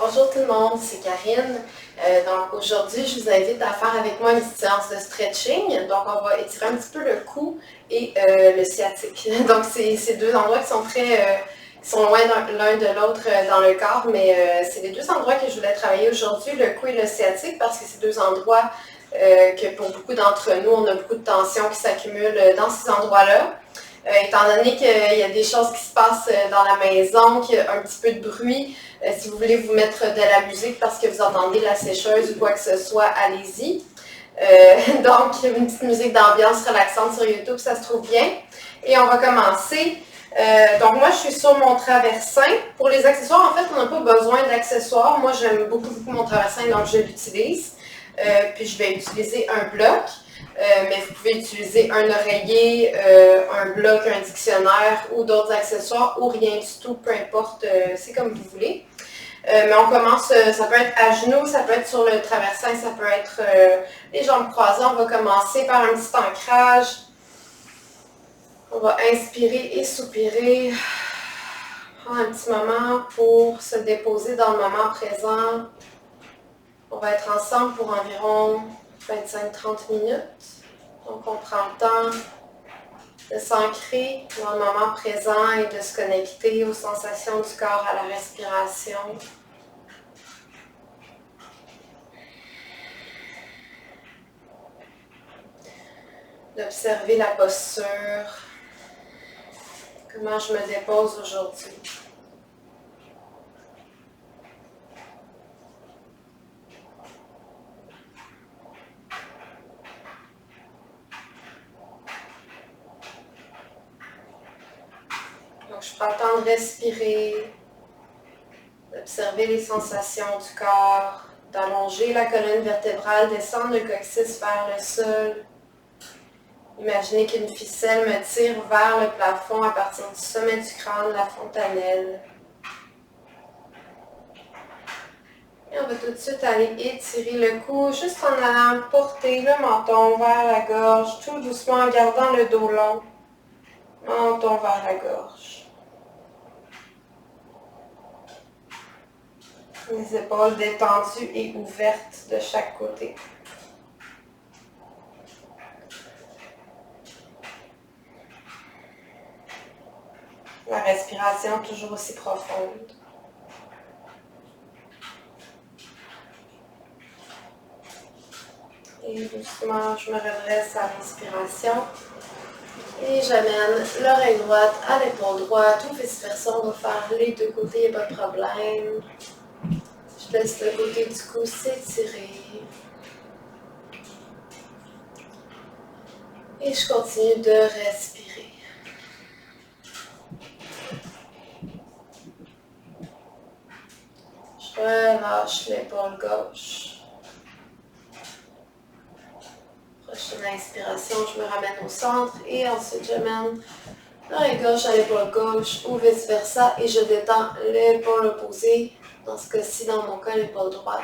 Bonjour tout le monde, c'est Karine. Donc aujourd'hui, je vous invite à faire avec moi une petite séance de stretching. Donc on va étirer un petit peu le cou et le sciatique. Donc c'est deux endroits qui sont qui sont loin l'un de l'autre dans le corps, mais c'est les deux endroits que je voulais travailler aujourd'hui, le cou et le sciatique, parce que c'est deux endroits que pour beaucoup d'entre nous, on a beaucoup de tension qui s'accumule dans ces endroits-là. Étant donné qu'il y a des choses qui se passent dans la maison, qu'il y a un petit peu de bruit, si vous voulez vous mettre de la musique parce que vous entendez la sécheuse ou quoi que ce soit, allez-y. Donc, une petite musique d'ambiance relaxante sur YouTube, ça se trouve bien. Et on va commencer. Donc, moi, je suis sur mon traversin. Pour les accessoires, en fait, on n'a pas besoin d'accessoires. Moi, j'aime beaucoup mon traversin, donc je l'utilise. Puis, je vais utiliser un bloc. Mais vous pouvez utiliser un oreiller, un bloc, un dictionnaire ou d'autres accessoires ou rien du tout, peu importe, c'est comme vous voulez. Mais on commence, ça peut être à genoux, ça peut être sur le traversin, ça peut être les jambes croisées. On va commencer par un petit ancrage. On va inspirer et soupirer. Prendre un petit moment pour se déposer dans le moment présent. On va être ensemble pour environ 25-30 minutes. Donc, on prend le temps de s'ancrer dans le moment présent et de se connecter aux sensations du corps, à la respiration. D'observer la posture. Comment je me dépose aujourd'hui. Donc, je prends le temps de respirer, d'observer les sensations du corps, d'allonger la colonne vertébrale, descendre le coccyx vers le sol. Imaginez qu'une ficelle me tire vers le plafond à partir du sommet du crâne, la fontanelle. Et on va tout de suite aller étirer le cou, juste en allant porter le menton vers la gorge, tout doucement en gardant le dos long. Menton vers la gorge. Les épaules détendues et ouvertes de chaque côté. La respiration toujours aussi profonde. Et doucement, je me redresse à l'inspiration. Et j'amène l'oreille droite à l'épaule droite ou vice-versa. On va faire les deux côtés, il n'y a pas de problème. Je laisse le côté du cou s'étirer. Et je continue de respirer. Je relâche l'épaule gauche. Prochaine inspiration, je me ramène au centre et ensuite j'amène l'oreille gauche à l'épaule gauche ou vice versa et je détends l'épaule opposée, dans ce cas-ci, dans mon cas, l'épaule droite.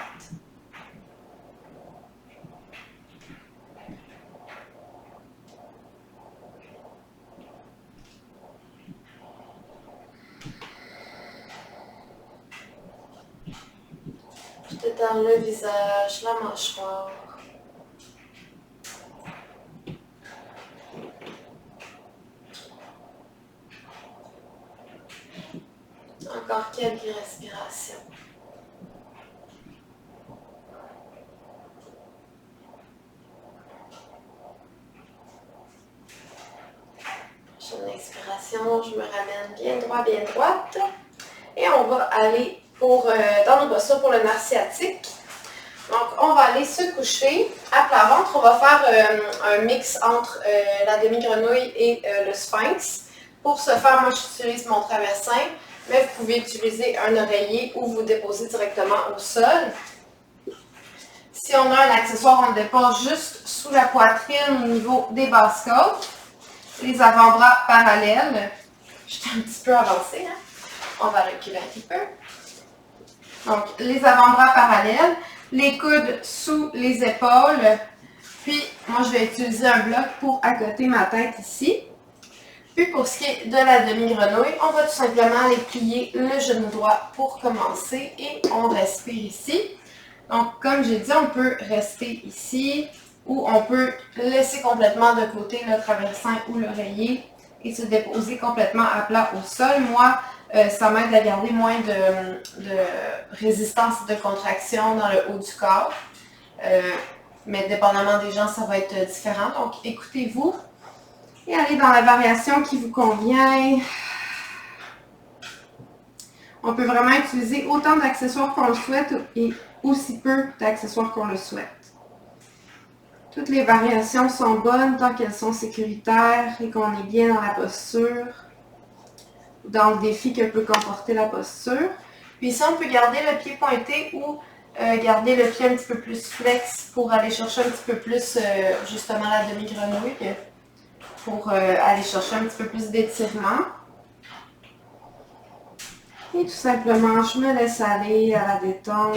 Je détends le visage, la mâchoire. Encore quelques respirations. Prochaine expiration, je me ramène bien droit, bien droite. Et on va aller dans nos postures pour le nerf sciatique. Donc, on va aller se coucher à plat ventre. On va faire un mix entre la demi-grenouille et le sphinx. Pour ce faire, moi, j'utilise mon traversin, mais vous pouvez utiliser un oreiller ou vous déposer directement au sol. Si on a un accessoire, on le dépose juste sous la poitrine au niveau des basses côtes. Les avant-bras parallèles. Je suis un petit peu avancée, hein? On va reculer un petit peu. Donc, les avant-bras parallèles, les coudes sous les épaules. Puis, moi, je vais utiliser un bloc pour accoter ma tête ici. Puis pour ce qui est de la demi-grenouille, on va tout simplement aller plier le genou droit pour commencer et on respire ici. Donc comme j'ai dit, on peut rester ici ou on peut laisser complètement de côté le traversin ou l'oreiller et se déposer complètement à plat au sol. Moi, ça m'aide à garder moins de résistance de contraction dans le haut du corps. Mais dépendamment des gens, ça va être différent. Donc écoutez-vous. Et allez dans la variation qui vous convient. On peut vraiment utiliser autant d'accessoires qu'on le souhaite et aussi peu d'accessoires qu'on le souhaite. Toutes les variations sont bonnes tant qu'elles sont sécuritaires et qu'on est bien dans la posture, dans le défi que peut comporter la posture. Puis ici, on peut garder le pied pointé ou garder le pied un petit peu plus flex pour aller chercher un petit peu plus justement la demi-grenouille. Pour aller chercher un petit peu plus d'étirement. Et tout simplement, je me laisse aller à la détente.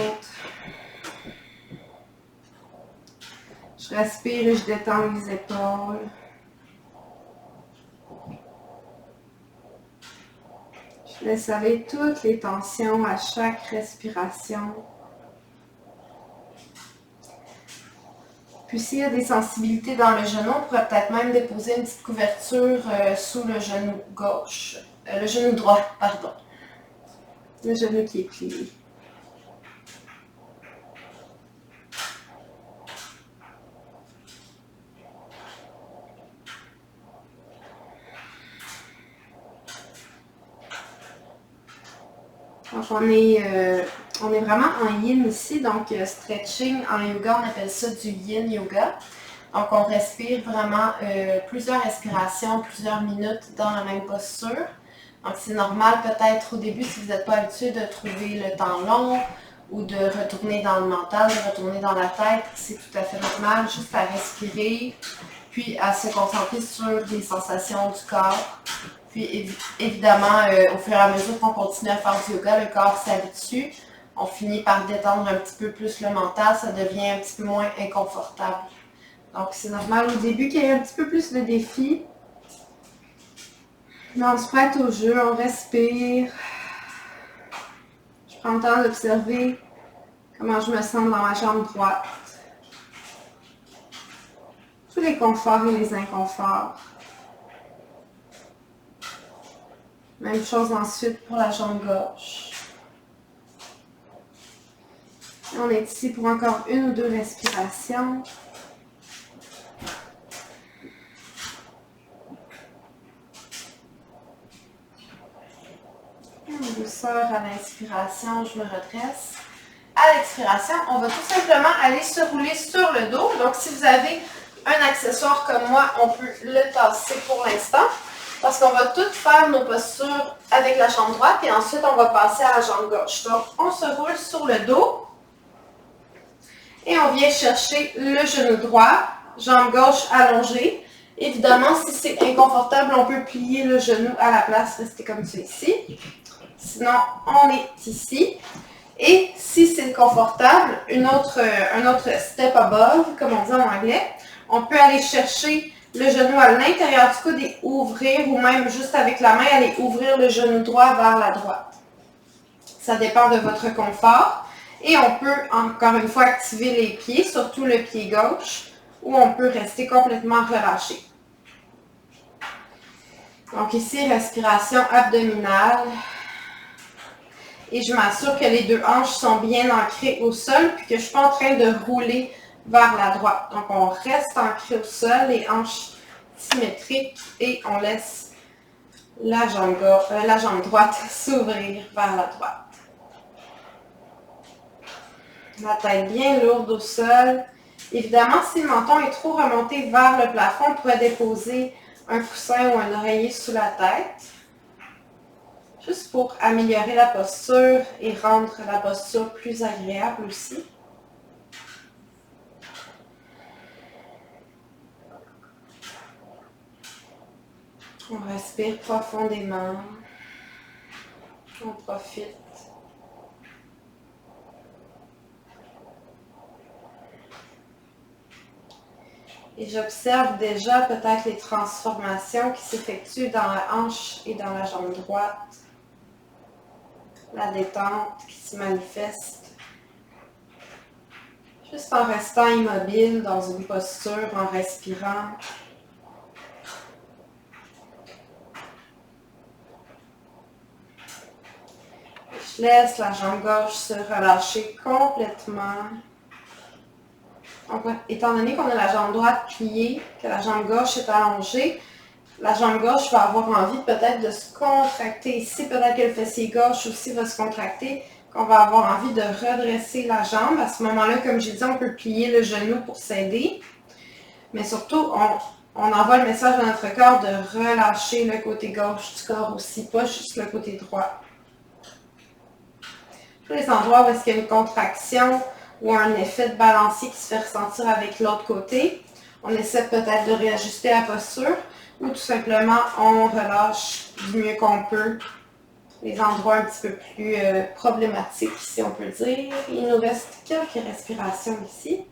Je respire et je détends les épaules. Je laisse aller toutes les tensions à chaque respiration. Puis s'il y a des sensibilités dans le genou, on pourrait peut-être même déposer une petite couverture sous le genou gauche. Le genou droit, pardon. Le genou qui est plié. Donc on est vraiment en yin ici, donc stretching en yoga, on appelle ça du yin yoga. Donc on respire vraiment plusieurs respirations, plusieurs minutes dans la même posture. Donc c'est normal peut-être au début si vous n'êtes pas habitué de trouver le temps long ou de retourner dans le mental, de retourner dans la tête, c'est tout à fait normal, juste à respirer, puis à se concentrer sur les sensations du corps. Puis évidemment, au fur et à mesure qu'on continue à faire du yoga, le corps s'habitue. On finit par détendre un petit peu plus le mental, ça devient un petit peu moins inconfortable. Donc c'est normal au début qu'il y ait un petit peu plus de défis. Mais on se prête au jeu, on respire. Je prends le temps d'observer comment je me sens dans ma jambe droite. Tous les conforts et les inconforts. Même chose ensuite pour la jambe gauche. Et on est ici pour encore une ou deux respirations. En douceur à l'inspiration, je me redresse. À l'expiration, on va tout simplement aller se rouler sur le dos. Donc, si vous avez un accessoire comme moi, on peut le tasser pour l'instant. Parce qu'on va tout faire nos postures avec la jambe droite et ensuite on va passer à la jambe gauche. Donc, on se roule sur le dos et on vient chercher le genou droit, jambe gauche allongée. Évidemment, si c'est inconfortable, on peut plier le genou à la place, rester comme ça ici. Sinon, on est ici. Et si c'est confortable, un autre step above, comme on dit en anglais, on peut aller chercher le genou à l'intérieur du coude et ouvrir, ou même juste avec la main, aller ouvrir le genou droit vers la droite. Ça dépend de votre confort. Et on peut encore une fois activer les pieds, surtout le pied gauche, ou on peut rester complètement relâché. Donc ici, respiration abdominale. Et je m'assure que les deux hanches sont bien ancrées au sol, puis que je ne suis pas en train de rouler vers la droite. Donc, on reste ancré au sol, les hanches symétriques, et on laisse la jambe droite s'ouvrir vers la droite. La tête bien lourde au sol. Évidemment, si le menton est trop remonté vers le plafond, on pourrait déposer un coussin ou un oreiller sous la tête. Juste pour améliorer la posture et rendre la posture plus agréable aussi. On respire profondément. On profite. Et j'observe déjà peut-être les transformations qui s'effectuent dans la hanche et dans la jambe droite. La détente qui se manifeste. Juste en restant immobile dans une posture, en respirant. Je laisse la jambe gauche se relâcher complètement. Donc, étant donné qu'on a la jambe droite pliée, que la jambe gauche est allongée, la jambe gauche va avoir envie peut-être de se contracter ici. Peut-être que le fessier gauche aussi va se contracter, qu'on va avoir envie de redresser la jambe. À ce moment-là, comme j'ai dit, on peut plier le genou pour s'aider. Mais surtout, on envoie le message à notre corps de relâcher le côté gauche du corps aussi, pas juste le côté droit. Tous les endroits où est-ce qu'il y a une contraction ou un effet de balancier qui se fait ressentir avec l'autre côté, on essaie peut-être de réajuster la posture ou tout simplement on relâche du mieux qu'on peut les endroits un petit peu plus problématiques, si on peut dire. Il nous reste quelques respirations ici.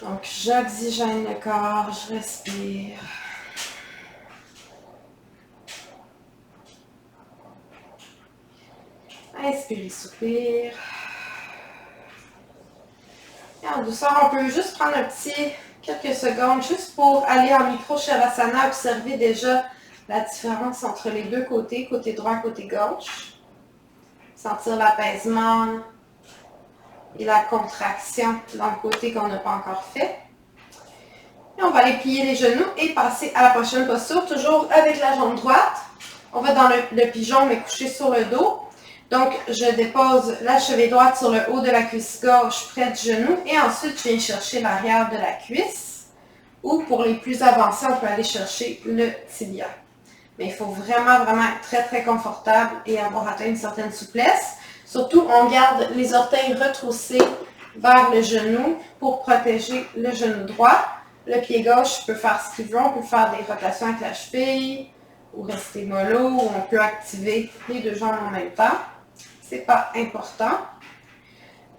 Donc, j'oxygène le corps, je respire. Inspire, soupire. Et en douceur, on peut juste prendre quelques secondes juste pour aller en micro-shavasana, observer déjà la différence entre les deux côtés, côté droit, côté gauche. Sentir l'apaisement et la contraction dans le côté qu'on n'a pas encore fait. Et on va aller plier les genoux et passer à la prochaine posture, toujours avec la jambe droite. On va dans le pigeon, mais couché sur le dos. Donc, je dépose la cheville droite sur le haut de la cuisse gauche, près du genou. Et ensuite, je viens chercher l'arrière de la cuisse. Ou pour les plus avancés, on peut aller chercher le tibia. Mais il faut vraiment, vraiment être très, très confortable et avoir atteint une certaine souplesse. Surtout, on garde les orteils retroussés vers le genou pour protéger le genou droit. Le pied gauche peut faire ce qu'il veut. On peut faire des rotations avec la cheville ou rester mollo, ou on peut activer les deux jambes en même temps. C'est pas important.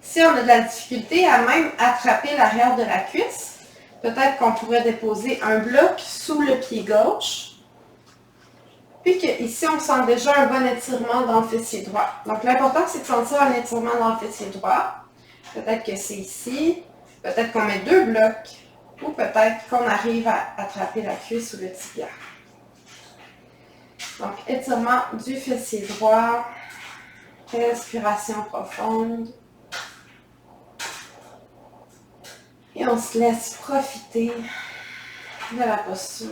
Si on a de la difficulté à même attraper l'arrière de la cuisse, peut-être qu'on pourrait déposer un bloc sous le pied gauche. Puis qu'ici, on sent déjà un bon étirement dans le fessier droit. Donc, l'important, c'est de sentir un étirement dans le fessier droit. Peut-être que c'est ici. Peut-être qu'on met deux blocs. Ou peut-être qu'on arrive à attraper la cuisse ou le tibia. Donc, étirement du fessier droit. Respiration profonde. Et on se laisse profiter de la posture.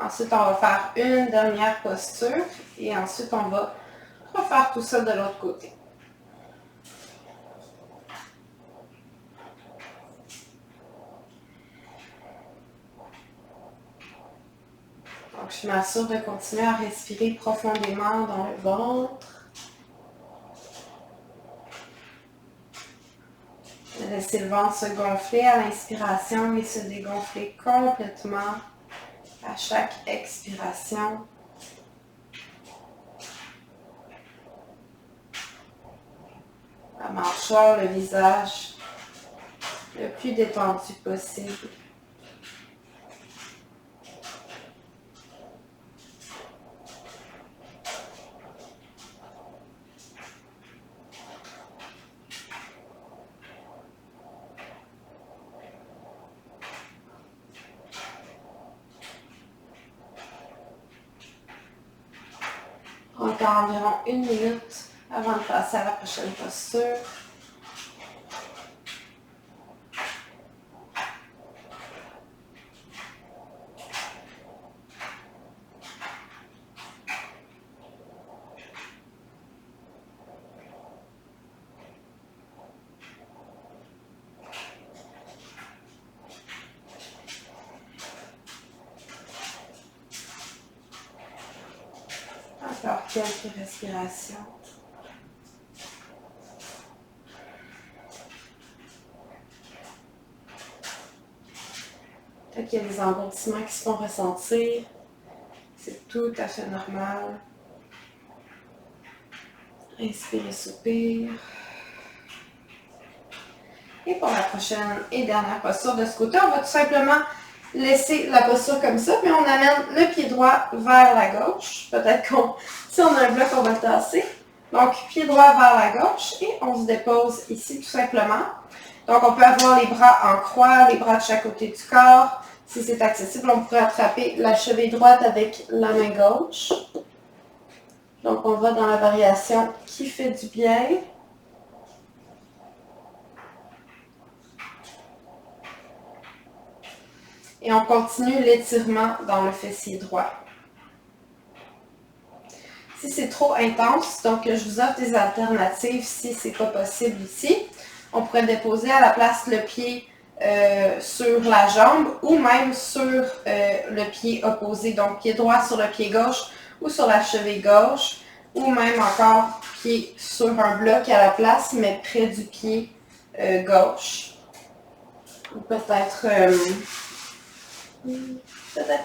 Ensuite, on va faire une dernière posture et ensuite, on va refaire tout ça de l'autre côté. Donc, je m'assure de continuer à respirer profondément dans le ventre. De laisser le ventre se gonfler à l'inspiration et se dégonfler complètement à chaque expiration. La mâchoire, le visage, le plus détendu possible. Encore environ 1 minute avant de passer à la prochaine posture. Encore quelques respirations. Peut-être qu'il y a des engourdissements qui se font ressentir. C'est tout à fait normal. Inspirez, soupire. Et pour la prochaine et dernière posture de ce côté, on va tout simplement laisser la posture comme ça, puis on amène le pied droit vers la gauche. Peut-être qu'on, si on a un bloc, on va le tasser. Donc, pied droit vers la gauche et on se dépose ici tout simplement. Donc, on peut avoir les bras en croix, les bras de chaque côté du corps. Si c'est accessible, on pourrait attraper la cheville droite avec la main gauche. Donc, on va dans la variation qui fait du bien. Et on continue l'étirement dans le fessier droit. Si c'est trop intense, donc je vous offre des alternatives si c'est pas possible ici. On pourrait déposer à la place le pied sur la jambe ou même sur le pied opposé. Donc pied droit sur le pied gauche ou sur la cheville gauche ou même encore pied sur un bloc à la place mais près du pied gauche. Ou peut-être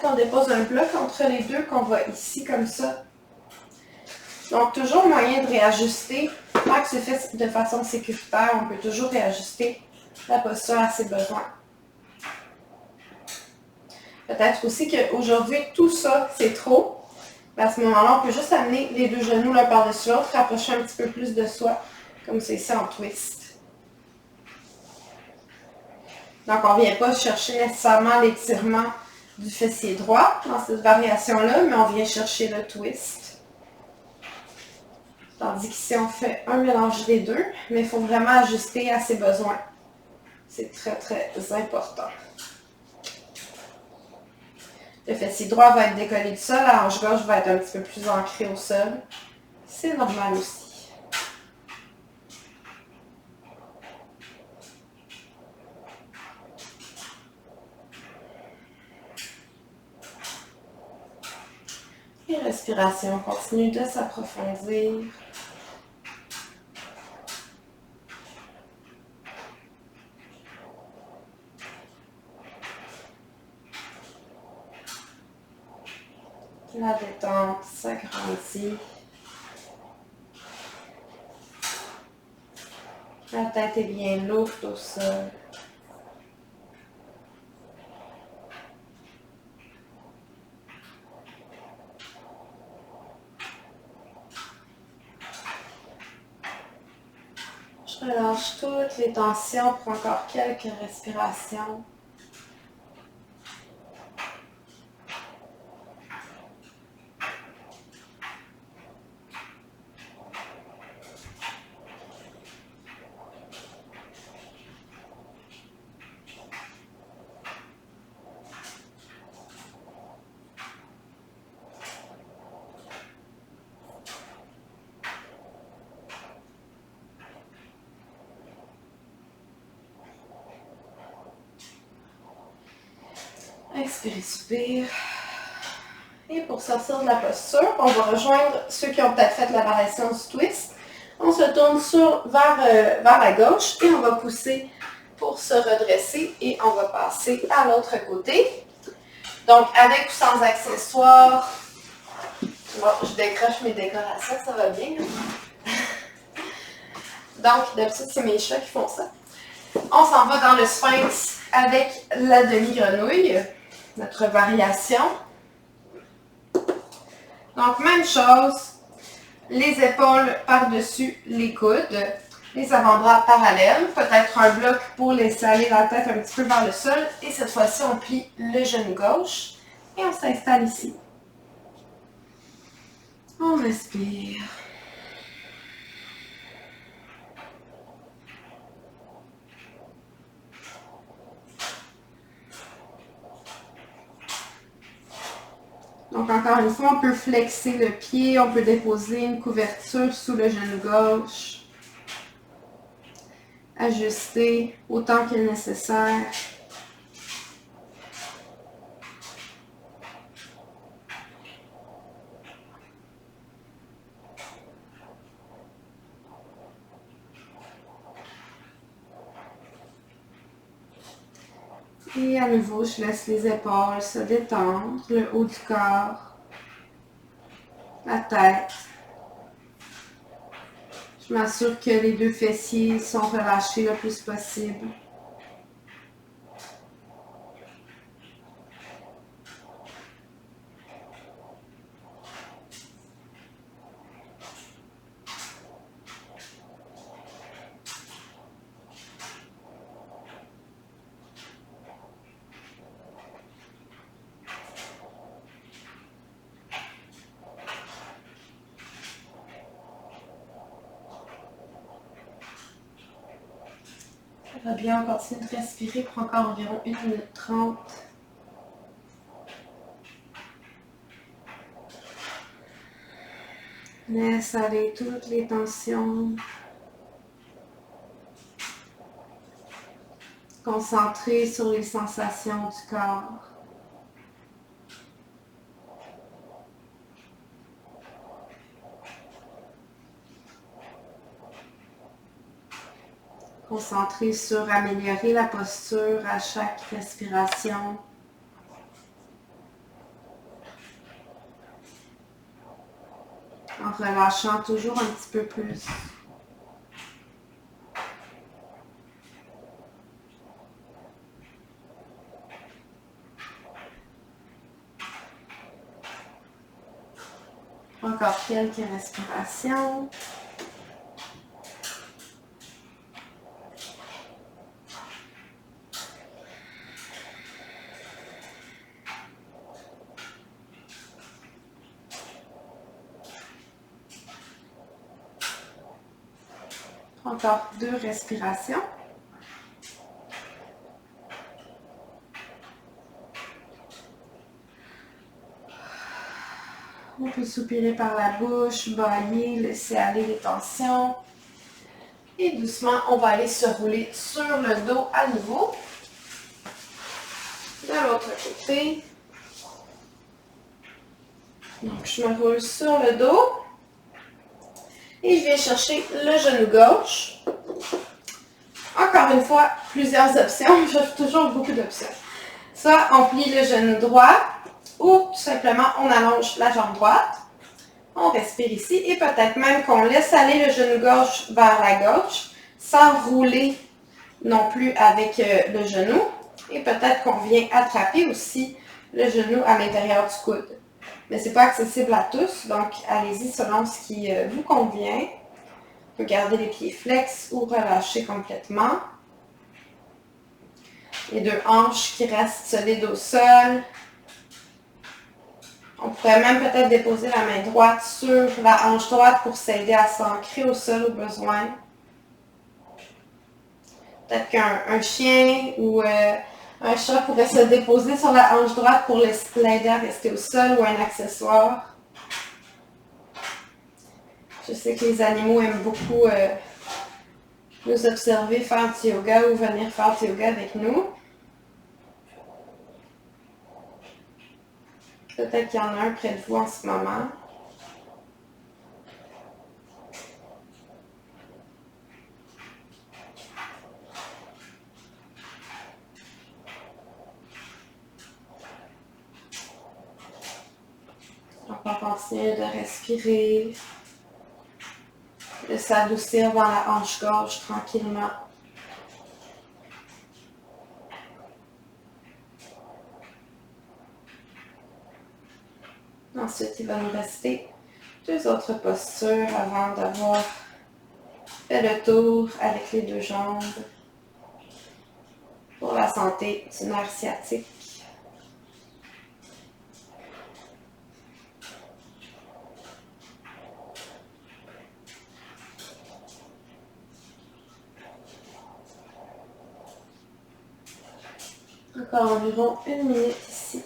qu'on dépose un bloc entre les deux qu'on va ici comme ça. Donc, toujours moyen de réajuster. Tant que c'est fait de façon sécuritaire, on peut toujours réajuster la posture à ses besoins. Peut-être aussi qu'aujourd'hui, tout ça, c'est trop. À ce moment-là, on peut juste amener les deux genoux l'un par-dessus l'autre, rapprocher un petit peu plus de soi, comme c'est ça en twist. Donc, on ne vient pas chercher nécessairement l'étirement du fessier droit dans cette variation-là, mais on vient chercher le twist. Tandis qu'ici, on fait un mélange des deux, mais il faut vraiment ajuster à ses besoins. C'est très, très important. Le fessier droit va être décollé du sol, la hanche gauche va être un petit peu plus ancrée au sol. C'est normal aussi. Et respiration continue de s'approfondir. La détente s'agrandit. La tête est bien lourde au sol. Je relâche toutes les tensions pour encore quelques respirations. Expirez, soupire. Et pour sortir de la posture, on va rejoindre ceux qui ont peut-être fait la variation du twist. On se tourne vers la gauche et on va pousser pour se redresser et on va passer à l'autre côté. Donc, avec ou sans accessoires. Bon, je décroche mes décorations, ça va bien. Donc, d'habitude, c'est mes chats qui font ça. On s'en va dans le sphinx avec la demi-grenouille, notre variation. Donc, même chose, les épaules par-dessus les coudes, les avant-bras parallèles, peut-être un bloc pour laisser aller la tête un petit peu vers le sol. Et cette fois-ci, on plie le genou gauche et on s'installe ici. On respire. Donc, encore une fois, on peut flexer le pied, on peut déposer une couverture sous le genou gauche. Ajuster autant qu'il est nécessaire. Et à nouveau, je laisse les épaules se détendre, le haut du corps, la tête. Je m'assure que les deux fessiers sont relâchés le plus possible. Ça va bien, on continue de respirer pour encore environ 1 minute 30. Laisse aller toutes les tensions. Concentré sur les sensations du corps. Concentré sur améliorer la posture à chaque respiration. En relâchant toujours un petit peu plus. Encore quelques respirations. Encore 2 respirations. On peut soupirer par la bouche, bâiller, laisser aller les tensions. Et doucement, on va aller se rouler sur le dos à nouveau. De l'autre côté. Donc, je me roule sur le dos. Et je viens chercher le genou gauche. Encore une fois, plusieurs options. J'ai toujours beaucoup d'options. Soit on plie le genou droit ou tout simplement on allonge la jambe droite. On respire ici et peut-être même qu'on laisse aller le genou gauche vers la gauche sans rouler non plus avec le genou. Et peut-être qu'on vient attraper aussi le genou à l'intérieur du coude. Mais ce n'est pas accessible à tous, donc allez-y selon ce qui vous convient. On peut garder les pieds flex ou relâcher complètement. Les 2 hanches qui restent solides au sol. On pourrait même peut-être déposer la main droite sur la hanche droite pour s'aider à s'ancrer au sol au besoin. Peut-être qu'un chien ou un chat pourrait se déposer sur la hanche droite pour l'aider à rester au sol ou un accessoire. Je sais que les animaux aiment beaucoup nous observer faire du yoga ou venir faire du yoga avec nous. Peut-être qu'il y en a un près de vous en ce moment. Donc, on continue de respirer, de s'adoucir dans la hanche gauche tranquillement. Ensuite, il va nous rester 2 autres postures avant d'avoir fait le tour avec les 2 jambes pour la santé du nerf sciatique. Encore environ 1 minute ici.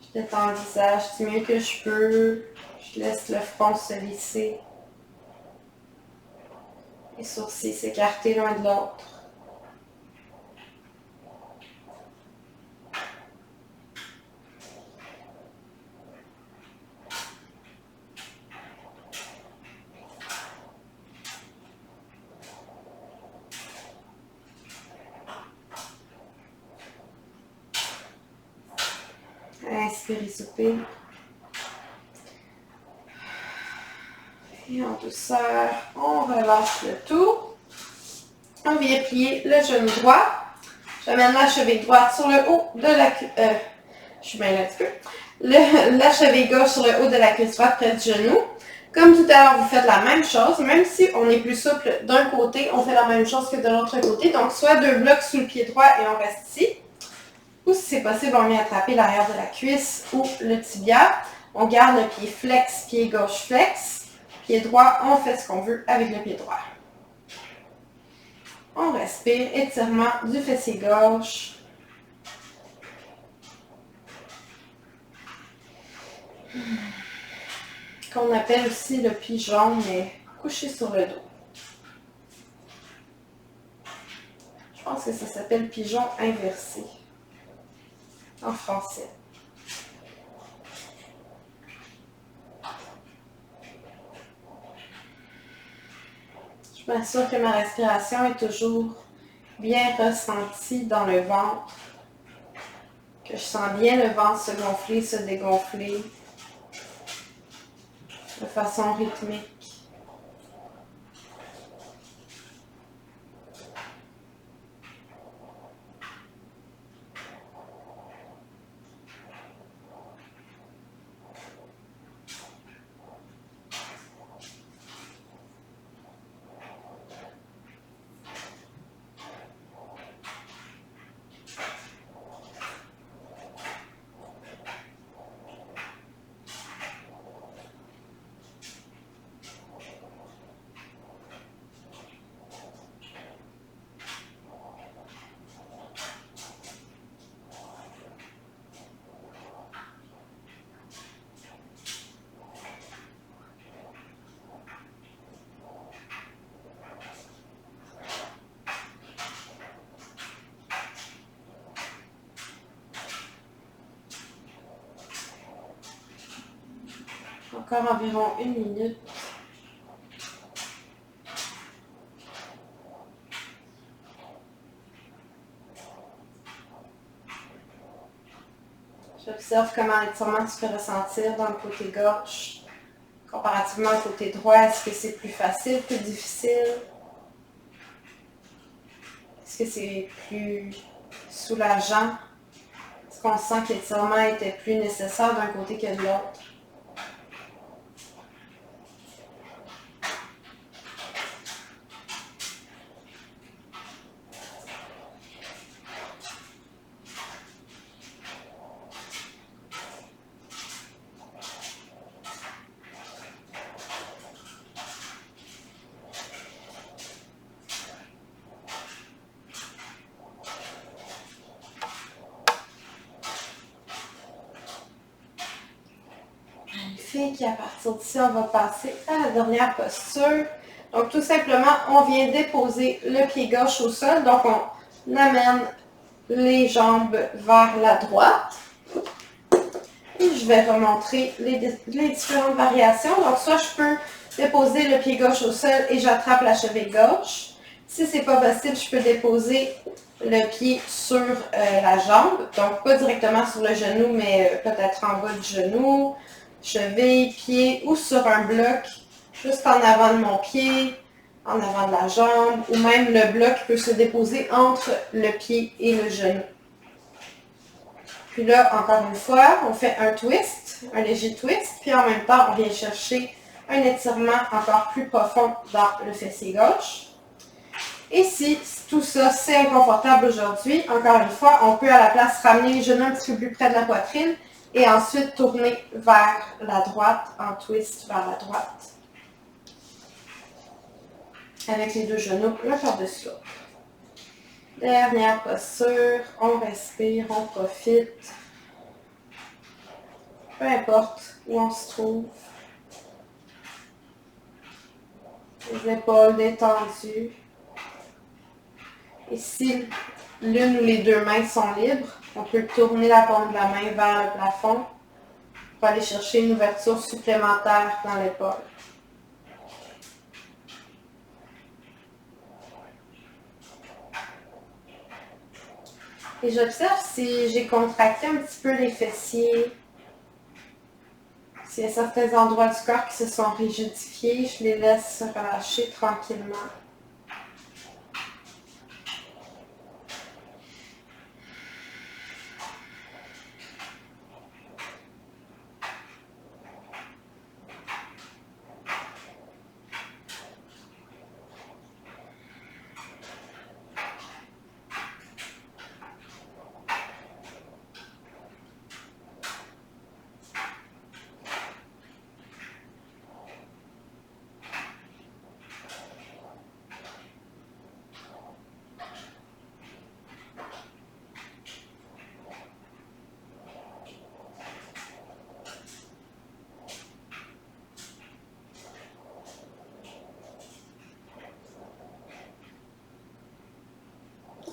Je détends le visage du mieux que je peux. Je laisse le front se lisser. Les sourcils s'écarter l'un de l'autre. Respirez, soupir. Et en douceur, on relâche le tout. On vient plier le genou droit. J'amène la cheville droite sur le haut de la cuisse. Je suis mêlée un petit peu. La cheville gauche sur le haut de la cuisse droite près du genou. Comme tout à l'heure, vous faites la même chose. Même si on est plus souple d'un côté, on fait la même chose que de l'autre côté. Donc, soit 2 blocs sous le pied droit et on reste ici. Ou si c'est possible, on vient attraper l'arrière de la cuisse ou le tibia. On garde le pied flex, pied gauche flex. Pied droit, on fait ce qu'on veut avec le pied droit. On respire, étirement du fessier gauche. Qu'on appelle aussi le pigeon, mais couché sur le dos. Je pense que ça s'appelle pigeon inversé en français. Je m'assure que ma respiration est toujours bien ressentie dans le ventre, que je sens bien le ventre se gonfler, se dégonfler de façon rythmique. Encore environ 1 minute. J'observe comment l'étirement se fait ressentir dans le côté gauche. Comparativement au côté droit, est-ce que c'est plus facile, plus difficile? Est-ce que c'est plus soulageant? Est-ce qu'on sent que l'étirement était plus nécessaire d'un côté que de l'autre? Magnifique. Et à partir d'ici, on va passer à la dernière posture. Donc, tout simplement, on vient déposer le pied gauche au sol. Donc, on amène les jambes vers la droite. Et je vais remontrer les différentes variations. Donc, soit je peux déposer le pied gauche au sol et j'attrape la cheville gauche. Si ce n'est pas possible, je peux déposer le pied sur la jambe. Donc, pas directement sur le genou, mais peut-être en bas du genou, cheville, pied ou sur un bloc, juste en avant de mon pied, en avant de la jambe, ou même le bloc peut se déposer entre le pied et le genou. Puis là, encore une fois, on fait un twist, un léger twist, puis en même temps, on vient chercher un étirement encore plus profond dans le fessier gauche. Et si tout ça, c'est inconfortable aujourd'hui, encore une fois, on peut à la place ramener les genoux un petit peu plus près de la poitrine et ensuite tourner vers la droite, en twist vers la droite. Avec les deux genoux l'un par-dessus l'autre. Dernière posture, on respire, on profite. Peu importe où on se trouve. Les épaules détendues. Et si l'une ou les deux mains sont libres, on peut tourner la paume de la main vers le plafond pour aller chercher une ouverture supplémentaire dans l'épaule. Et j'observe si j'ai contracté un petit peu les fessiers, S'il y a certains endroits du corps qui se sont rigidifiés, je les laisse se relâcher tranquillement.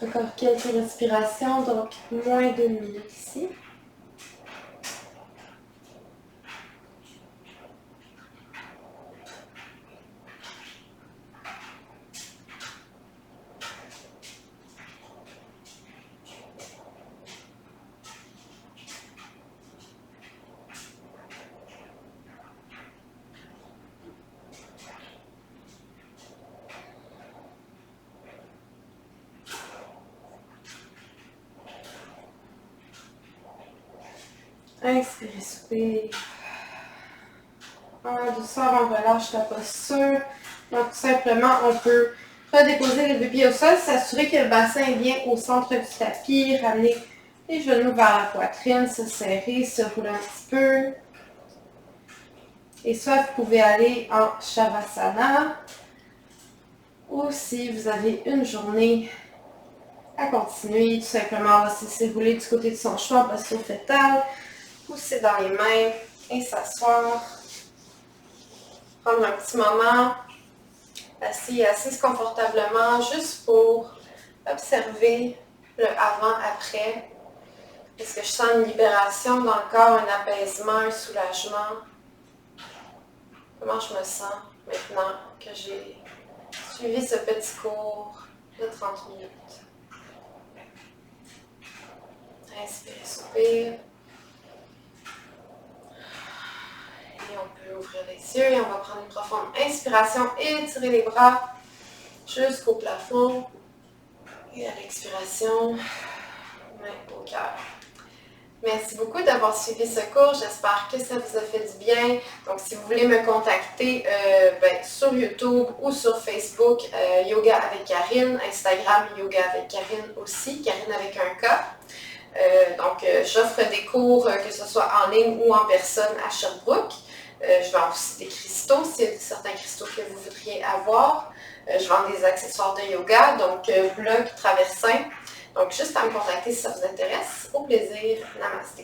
Encore quelques respirations, donc moins d'une minute ici. Inspirez, soupir. En douceur, on relâche la posture. Donc, tout simplement, on peut redéposer les deux pieds au sol, s'assurer que le bassin est bien au centre du tapis, ramener les genoux vers la poitrine, se serrer, se rouler un petit peu. Et soit vous pouvez aller en Shavasana, ou si vous avez une journée à continuer, tout simplement, on va se laisser rouler du côté de son choix en posture fétale. Pousser dans les mains et s'asseoir. Prendre un petit moment, assise confortablement, juste pour observer le avant-après. Est-ce que je sens une libération dans le corps, un apaisement, un soulagement? Comment je me sens maintenant que j'ai suivi ce petit cours de 30 minutes? Inspirez, soupir. Et on peut ouvrir les yeux et on va prendre une profonde inspiration et étirer les bras jusqu'au plafond. Et à l'expiration, main au cœur. Merci beaucoup d'avoir suivi ce cours. J'espère que ça vous a fait du bien. Donc, si vous voulez me contacter sur YouTube ou sur Facebook, Yoga avec Karine, Instagram, Yoga avec Karine aussi, Karine avec un K. J'offre des cours, que ce soit en ligne ou en personne à Sherbrooke. Je vends aussi des cristaux, s'il y a certains cristaux que vous voudriez avoir. Je vends des accessoires de yoga, donc bloc, traversin. Donc, juste à me contacter si ça vous intéresse. Au plaisir. Namasté.